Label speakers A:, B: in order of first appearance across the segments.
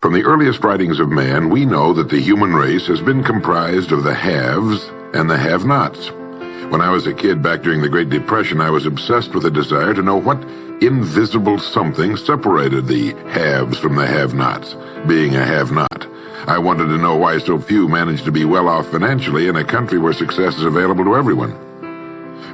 A: From the earliest writings of man, we know that the human race has been comprised of the haves and the have-nots. When I was a kid back during the Great Depression, I was obsessed with a desire to know what invisible something separated the haves from the have-nots, being a have-not. I wanted to know why so few managed to be well off financially in a country where success is available to everyone.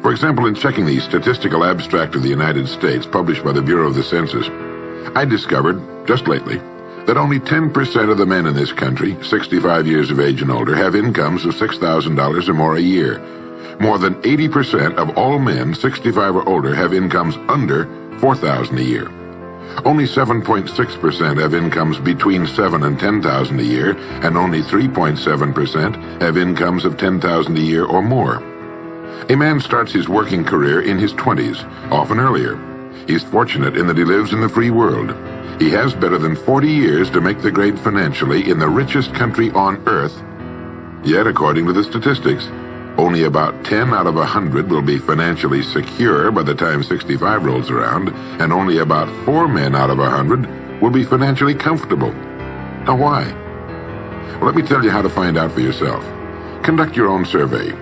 A: For example, in checking the Statistical Abstract of the United States, published by the Bureau of the Census, I discovered, just lately, that only 10% of the men in this country, 65 years of age and older, have incomes of $6,000 or more a year. More than 80% of all men 65 or older have incomes under $4,000 a year. Only 7.6% have incomes between $7,000 and $10,000 a year, and only 3.7% have incomes of $10,000 a year or more. A man starts his working career in his 20s, often earlier. He's fortunate in that he lives in the free world. He has better than 40 years to make the grade financially in the richest country on earth. Yet, according to the statistics, only about 10 out of 100 will be financially secure by the time 65 rolls around, and only about 4 men out of 100 will be financially comfortable. Now, why? Well, let me tell you how to find out for yourself. Conduct your own survey.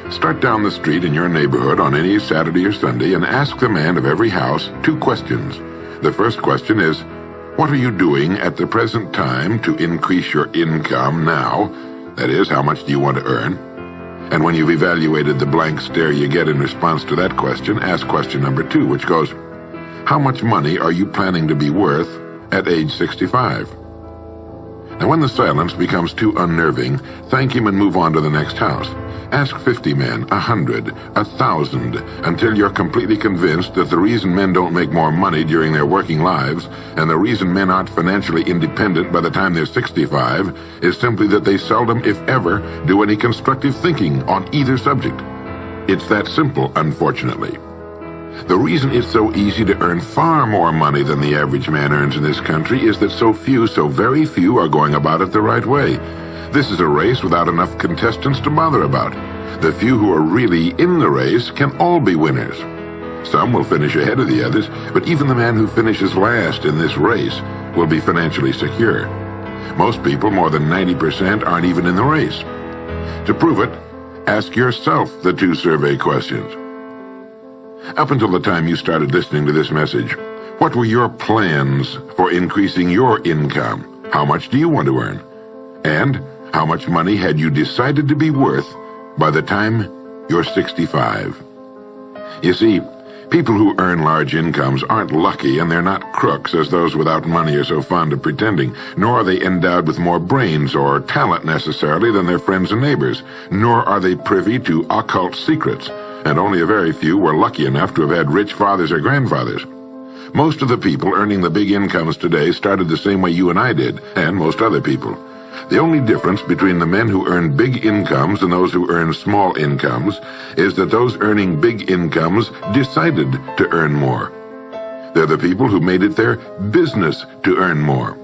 A: Start down the street in your neighborhood on any Saturday or Sunday and ask the man of every house 2 questions. The first question is, what are you doing at the present time to increase your income now? That is, how much do you want to earn? And when you've evaluated the blank stare you get in response to that question, ask question number 2, which goes, how much money are you planning to be worth at age 65? Now, when the silence becomes too unnerving, thank him and move on to the next house. Ask 50 men, 100, 1,000, until you're completely convinced that the reason men don't make more money during their working lives, and the reason men aren't financially independent by the time they're 65, is simply that they seldom, if ever, do any constructive thinking on either subject. It's that simple, unfortunately. The reason it's so easy to earn far more money than the average man earns in this country is that so very few, are going about it the right way. This is a race without enough contestants to bother about. The few who are really in the race can all be winners. Some will finish ahead of the others, but even the man who finishes last in this race will be financially secure. Most people, more than 90%, aren't even in the race. To prove it, ask yourself the 2 survey questions. Up until the time you started listening to this message, what were your plans for increasing your income? How much do you want to earn? And how much money had you decided to be worth by the time you're 65? You see, people who earn large incomes aren't lucky, and they're not crooks as those without money are so fond of pretending, nor are they endowed with more brains or talent necessarily than their friends and neighbors, nor are they privy to occult secrets, and only a very few were lucky enough to have had rich fathers or grandfathers. Most of the people earning the big incomes today started the same way you and I did, and most other people. The only difference between the men who earn big incomes and those who earn small incomes is that those earning big incomes decided to earn more. They're the people who made it their business to earn more.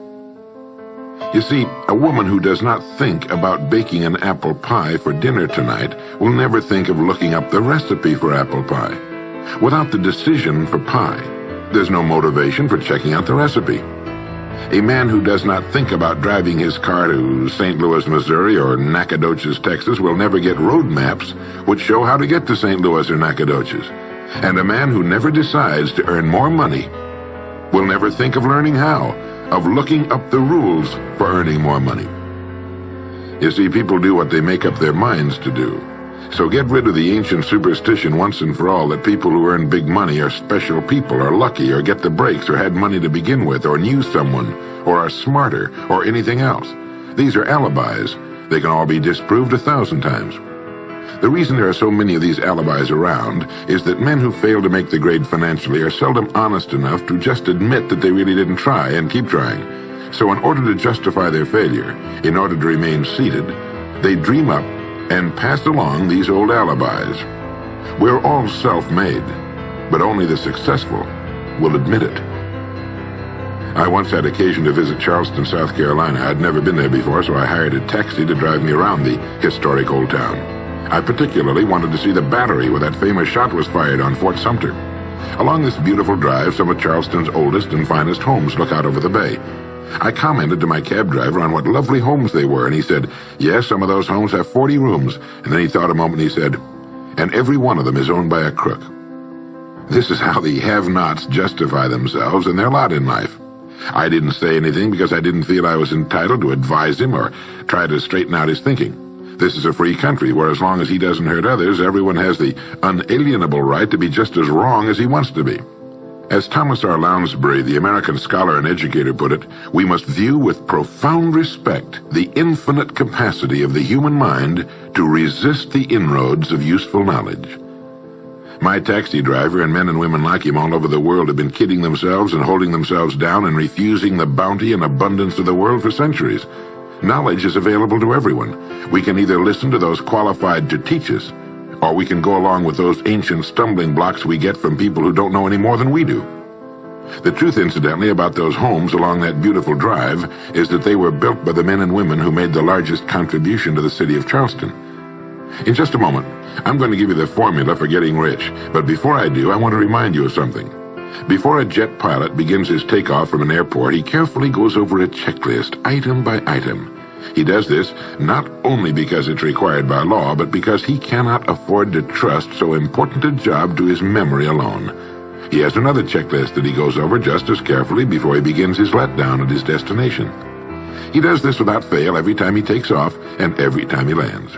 A: You see, a woman who does not think about baking an apple pie for dinner tonight will never think of looking up the recipe for apple pie. Without the decision for pie, there's no motivation for checking out the recipe. A man who does not think about driving his car to St. Louis, Missouri or Nacogdoches, Texas will never get road maps which show how to get to St. Louis or Nacogdoches. And a man who never decides to earn more money will never think of learning how, of looking up the rules for earning more money. You see, people do what they make up their minds to do. So get rid of the ancient superstition once and for all that people who earn big money are special people, or lucky, or get the breaks, or had money to begin with, or knew someone, or are smarter, or anything else. These are alibis. They can all be disproved 1,000 times. The reason there are so many of these alibis around is that men who fail to make the grade financially are seldom honest enough to just admit that they really didn't try and keep trying. So in order to justify their failure, in order to remain seated, they dream up and pass along these old alibis. We're all self-made, but only the successful will admit it. I once had occasion to visit Charleston, South Carolina. I'd never been there before, so I hired a taxi to drive me around the historic old town. I particularly wanted to see the battery where that famous shot was fired on Fort Sumter. Along this beautiful drive, some of Charleston's oldest and finest homes look out over the bay. I commented to my cab driver on what lovely homes they were, and he said, yes, some of those homes have 40 rooms. And then he thought a moment and he said, and every one of them is owned by a crook. This is how the have-nots justify themselves and their lot in life. I didn't say anything because I didn't feel I was entitled to advise him or try to straighten out his thinking. This is a free country where as long as he doesn't hurt others, everyone has the unalienable right to be just as wrong as he wants to be. As Thomas R. Lounsbury, the American scholar and educator, put it, we must view with profound respect the infinite capacity of the human mind to resist the inroads of useful knowledge. My taxi driver and men and women like him all over the world have been kidding themselves and holding themselves down and refusing the bounty and abundance of the world for centuries. Knowledge is available to everyone. We can either listen to those qualified to teach us, or we can go along with those ancient stumbling blocks we get from people who don't know any more than we do. The truth, incidentally, about those homes along that beautiful drive is that they were built by the men and women who made the largest contribution to the city of Charleston. In just a moment, I'm going to give you the formula for getting rich, but before I do, I want to remind you of something. Before a jet pilot begins his takeoff from an airport, he carefully goes over a checklist, item by item. He does this not only because it's required by law, but because he cannot afford to trust so important a job to his memory alone. He has another checklist that he goes over just as carefully before he begins his letdown at his destination. He does this without fail every time he takes off and every time he lands.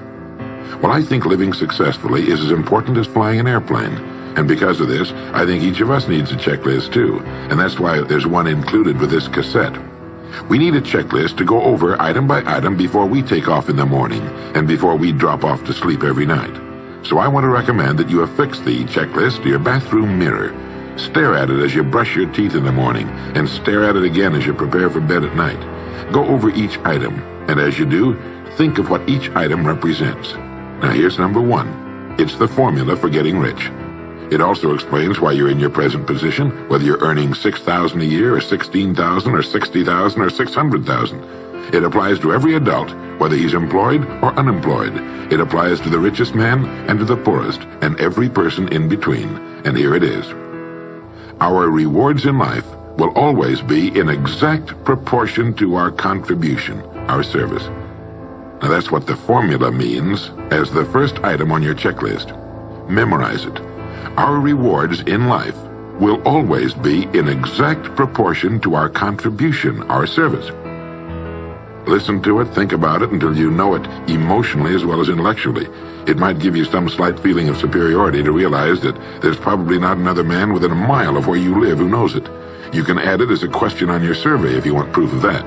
A: Well, I think living successfully is as important as flying an airplane. And because of this, I think each of us needs a checklist too. And that's why there's one included with this cassette. We need a checklist to go over item by item before we take off in the morning and before we drop off to sleep every night. So I want to recommend that you affix the checklist to your bathroom mirror. Stare at it as you brush your teeth in the morning and stare at it again as you prepare for bed at night. Go over each item, and as you do, think of what each item represents. Now here's number one. It's the formula for getting rich. It also explains why you're in your present position, whether you're earning $6,000 a year or $16,000 or $60,000 or $600,000. It applies to every adult, whether he's employed or unemployed. It applies to the richest man and to the poorest, and every person in between. And here it is. Our rewards in life will always be in exact proportion to our contribution, our service. Now that's what the formula means as the first item on your checklist. Memorize it. Our rewards in life will always be in exact proportion to our contribution, our service. Listen to it, think about it until you know it emotionally as well as intellectually. It might give you some slight feeling of superiority to realize that there's probably not another man within a mile of where you live who knows it. You can add it as a question on your survey if you want proof of that.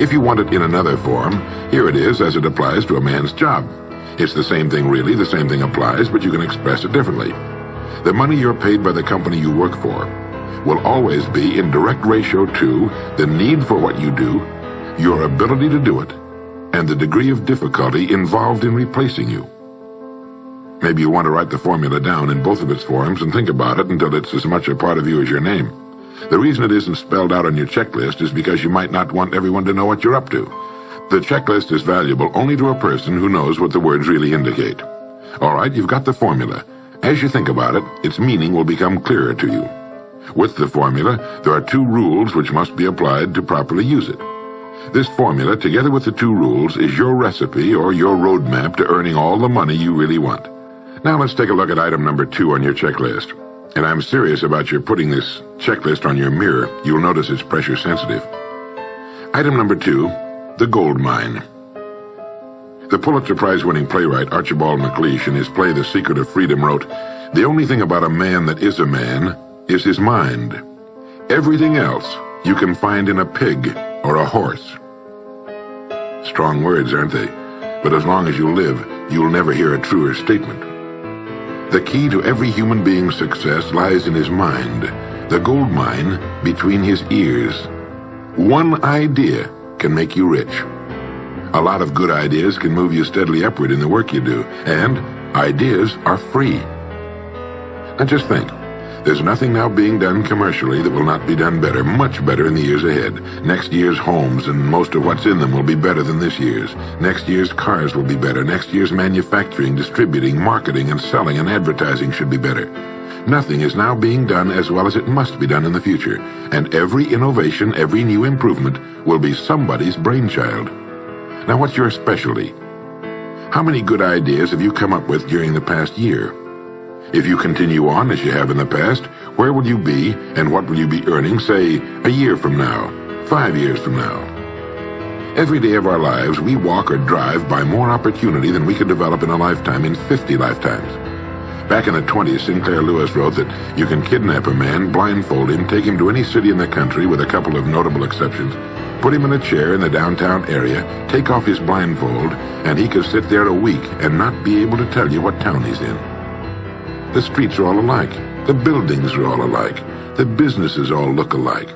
A: If you want it in another form, here it is as it applies to a man's job. It's the same thing really, the same thing applies, but you can express it differently. The money you're paid by the company you work for will always be in direct ratio to the need for what you do, your ability to do it, and the degree of difficulty involved in replacing you. Maybe you want to write the formula down in both of its forms and think about it until it's as much a part of you as your name. The reason it isn't spelled out on your checklist is because you might not want everyone to know what you're up to. The checklist is valuable only to a person who knows what the words really indicate. All right, you've got the formula. As you think about it, its meaning will become clearer to you. With the formula, there are two rules which must be applied to properly use it. This formula, together with the two rules, is your recipe or your roadmap to earning all the money you really want. Now let's take a look at item number 2 on your checklist. And I'm serious about your putting this checklist on your mirror. You'll notice it's pressure sensitive. Item number 2, the gold mine. The Pulitzer Prize-winning playwright Archibald MacLeish in his play The Secret of Freedom wrote, "The only thing about a man that is a man is his mind. Everything else you can find in a pig or a horse." Strong words, aren't they? But as long as you live, you'll never hear a truer statement. The key to every human being's success lies in his mind, the gold mine between his ears. One idea can make you rich. A lot of good ideas can move you steadily upward in the work you do, and ideas are free. Now just think, there's nothing now being done commercially that will not be done better, much better in the years ahead. Next year's homes and most of what's in them will be better than this year's. Next year's cars will be better. Next year's manufacturing, distributing, marketing, and selling and advertising should be better. Nothing is now being done as well as it must be done in the future, and every innovation, every new improvement will be somebody's brainchild. Now, what's your specialty? How many good ideas have you come up with during the past year? If you continue on as you have in the past, where will you be and what will you be earning, say, a year from now, 5 years from now? Every day of our lives, we walk or drive by more opportunity than we could develop in a lifetime, in 50 lifetimes. Back in the 20s, Sinclair Lewis wrote that you can kidnap a man, blindfold him, take him to any city in the country with a couple of notable exceptions, put him in a chair in the downtown area, take off his blindfold, and he could sit there a week and not be able to tell you what town he's in. The streets are all alike. The buildings are all alike. The businesses all look alike.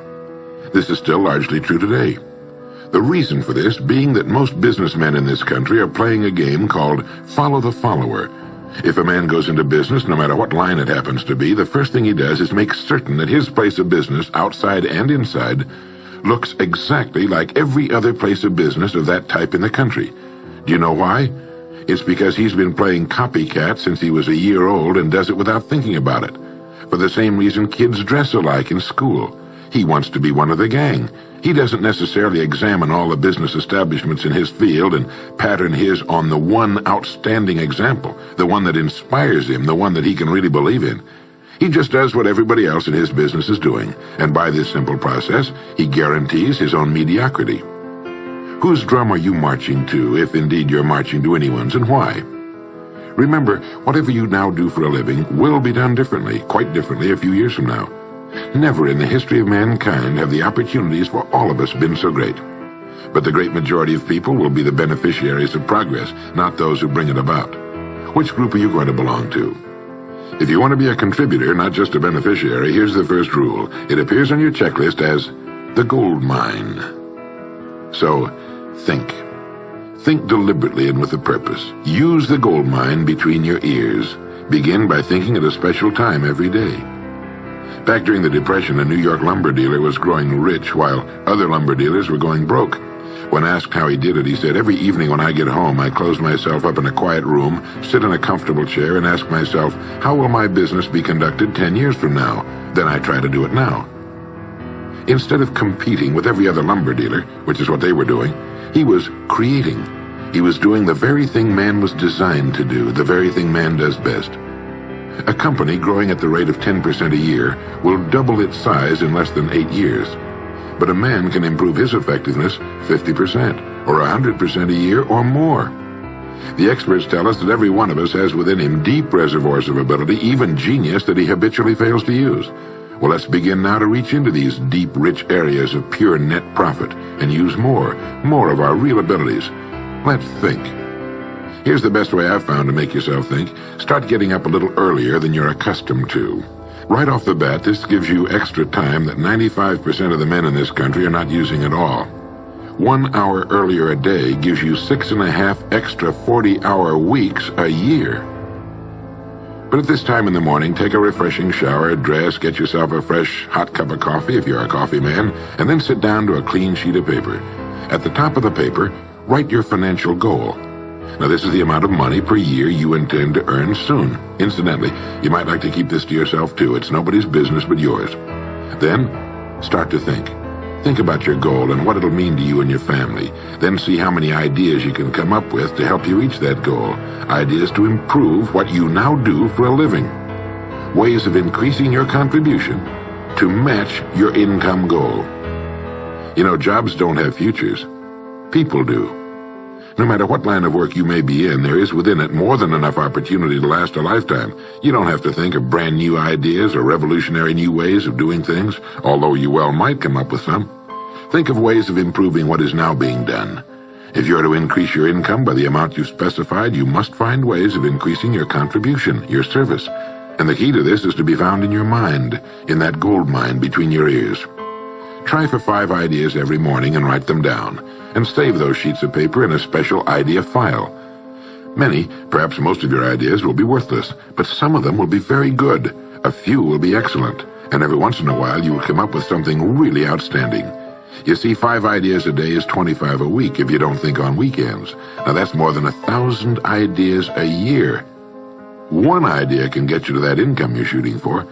A: This is still largely true today. The reason for this being that most businessmen in this country are playing a game called follow the follower. If a man goes into business, no matter what line it happens to be, the first thing he does is make certain that his place of business, outside and inside, looks exactly like every other place of business of that type in the country. Do you know why? It's because he's been playing copycat since he was a year old and does it without thinking about it. For the same reason kids dress alike in school. He wants to be one of the gang. He doesn't necessarily examine all the business establishments in his field and pattern his on the one outstanding example, the one that inspires him, the one that he can really believe in. He just does what everybody else in his business is doing, and by this simple process, he guarantees his own mediocrity. Whose drum are you marching to, if indeed you're marching to anyone's, and why? Remember, whatever you now do for a living will be done differently, quite differently a few years from now. Never in the history of mankind have the opportunities for all of us been so great. But the great majority of people will be the beneficiaries of progress, not those who bring it about. Which group are you going to belong to? If you want to be a contributor, not just a beneficiary, here's the first rule. It appears on your checklist as the gold mine. So, think. Think deliberately and with a purpose. Use the gold mine between your ears. Begin by thinking at a special time every day. Back during the Depression, a New York lumber dealer was growing rich while other lumber dealers were going broke. When asked how he did it, he said, "Every evening when I get home, I close myself up in a quiet room, sit in a comfortable chair, and ask myself, how will my business be conducted 10 years from now? Then I try to do it now." Instead of competing with every other lumber dealer, which is what they were doing, he was creating. He was doing the very thing man was designed to do, the very thing man does best. A company growing at the rate of 10% a year will double its size in less than 8 years. But a man can improve his effectiveness 50% or 100% a year or more. The experts tell us that every one of us has within him deep reservoirs of ability, even genius, that he habitually fails to use. Well, let's begin now to reach into these deep, rich areas of pure net profit and use more of our real abilities. Let's think. Here's the best way I've found to make yourself think. Start getting up a little earlier than you're accustomed to. Right off the bat, this gives you extra time that 95% of the men in this country are not using at all. 1 hour earlier a day gives you 6.5 extra 40-hour weeks a year. But at this time in the morning, take a refreshing shower, dress, get yourself a fresh, hot cup of coffee if you're a coffee man, and then sit down to a clean sheet of paper. At the top of the paper, write your financial goal. Now, this is the amount of money per year you intend to earn soon. Incidentally, you might like to keep this to yourself, too. It's nobody's business but yours. Then, start to think. Think about your goal and what it'll mean to you and your family. Then see how many ideas you can come up with to help you reach that goal. Ideas to improve what you now do for a living. Ways of increasing your contribution to match your income goal. You know, jobs don't have futures. People do. No matter what line of work you may be in, there is within it more than enough opportunity to last a lifetime. You don't have to think of brand new ideas or revolutionary new ways of doing things, although you well might come up with some. Think of ways of improving what is now being done. If you're to increase your income by the amount you've specified, you must find ways of increasing your contribution, your service. And the key to this is to be found in your mind, in that gold mine between your ears. Try for 5 ideas every morning and write them down, and save those sheets of paper in a special idea file. Many, perhaps most of your ideas will be worthless, but some of them will be very good. A few will be excellent, and every once in a while you will come up with something really outstanding. You see, 5 ideas a day is 25 a week if you don't think on weekends. Now that's more than 1,000 ideas a year. One idea can get you to that income you're shooting for.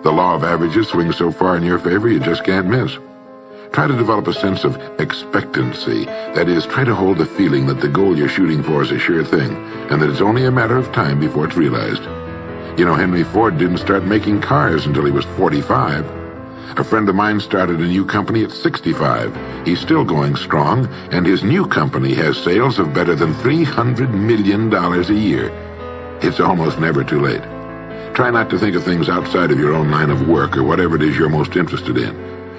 A: The law of averages swings so far in your favor you just can't miss. Try to develop a sense of expectancy. That is, try to hold the feeling that the goal you're shooting for is a sure thing, and that it's only a matter of time before it's realized. You know, Henry Ford didn't start making cars until he was 45. A friend of mine started a new company at 65. He's still going strong, and his new company has sales of better than $300 million a year. It's almost never too late. Try not to think of things outside of your own line of work or whatever it is you're most interested in.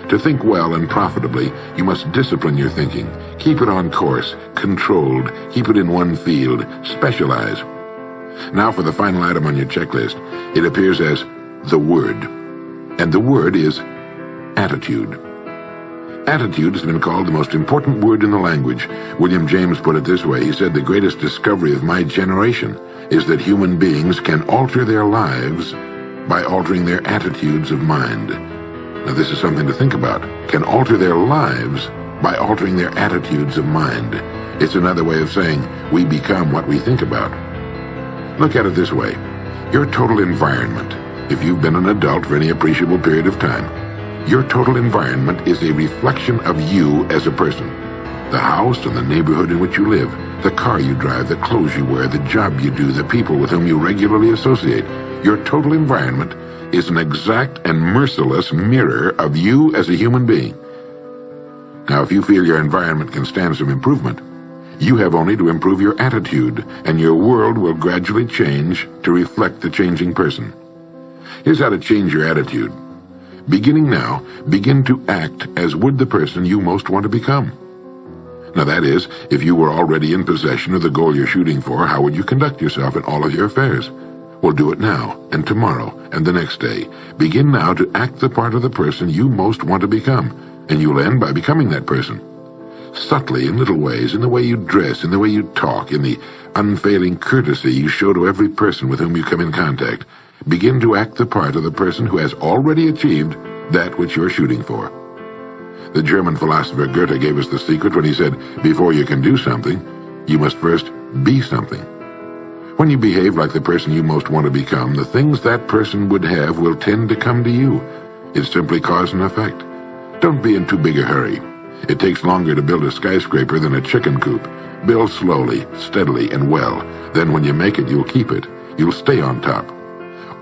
A: To think well and profitably, you must discipline your thinking. Keep it on course, controlled, keep it in one field, specialize. Now for the final item on your checklist. It appears as the word. And the word is attitude. Attitude has been called the most important word in the language. William James put it this way. He said, "The greatest discovery of my generation is that human beings can alter their lives by altering their attitudes of mind." Now this is something to think about. Can alter their lives by altering their attitudes of mind. It's another way of saying we become what we think about. Look at it this way. Your total environment, if you've been an adult for any appreciable period of time, your total environment is a reflection of you as a person. The house and the neighborhood in which you live, the car you drive, the clothes you wear, the job you do, the people with whom you regularly associate. Your total environment is an exact and merciless mirror of you as a human being. Now, if you feel your environment can stand some improvement, you have only to improve your attitude, and your world will gradually change to reflect the changing person. Here's how to change your attitude. Beginning now, begin to act as would the person you most want to become. Now that is, if you were already in possession of the goal you're shooting for, how would you conduct yourself in all of your affairs? Well, do it now, and tomorrow, and the next day. Begin now to act the part of the person you most want to become, and you'll end by becoming that person. Subtly, in little ways, in the way you dress, in the way you talk, in the unfailing courtesy you show to every person with whom you come in contact, begin to act the part of the person who has already achieved that which you're shooting for. The German philosopher Goethe gave us the secret when he said, before you can do something, you must first be something. When you behave like the person you most want to become, the things that person would have will tend to come to you. It's simply cause and effect. Don't be in too big a hurry. It takes longer to build a skyscraper than a chicken coop. Build slowly, steadily, and well. Then when you make it, you'll keep it. You'll stay on top.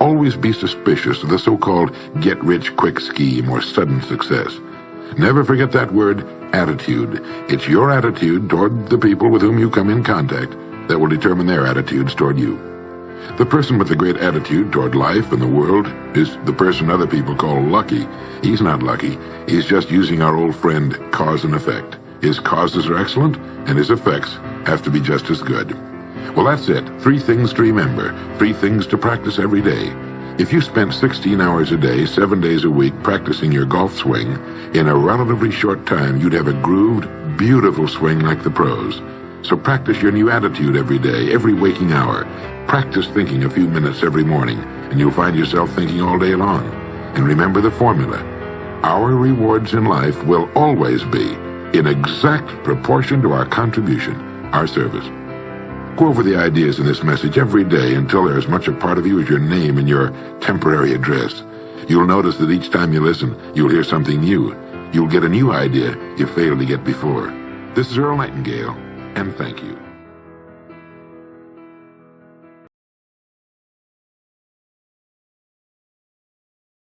A: Always be suspicious of the so-called get-rich-quick scheme or sudden success. Never forget that word, attitude. It's your attitude toward the people with whom you come in contact that will determine their attitudes toward you. The person with a great attitude toward life and the world is the person other people call lucky. He's not lucky. He's just using our old friend cause and effect. His causes are excellent, and his effects have to be just as good. Well, that's it. 3 things to remember. 3 things to practice every day. If you spent 16 hours a day, 7 days a week practicing your golf swing, in a relatively short time you'd have a grooved, beautiful swing like the pros. So practice your new attitude every day, every waking hour. Practice thinking a few minutes every morning, and you'll find yourself thinking all day long. And remember the formula. Our rewards in life will always be in exact proportion to our contribution, our service. Go over the ideas in this message every day until they're as much a part of you as your name and your temporary address. You'll notice that each time you listen, you'll hear something new. You'll get a new idea you failed to get before. This is Earl Nightingale, and thank you.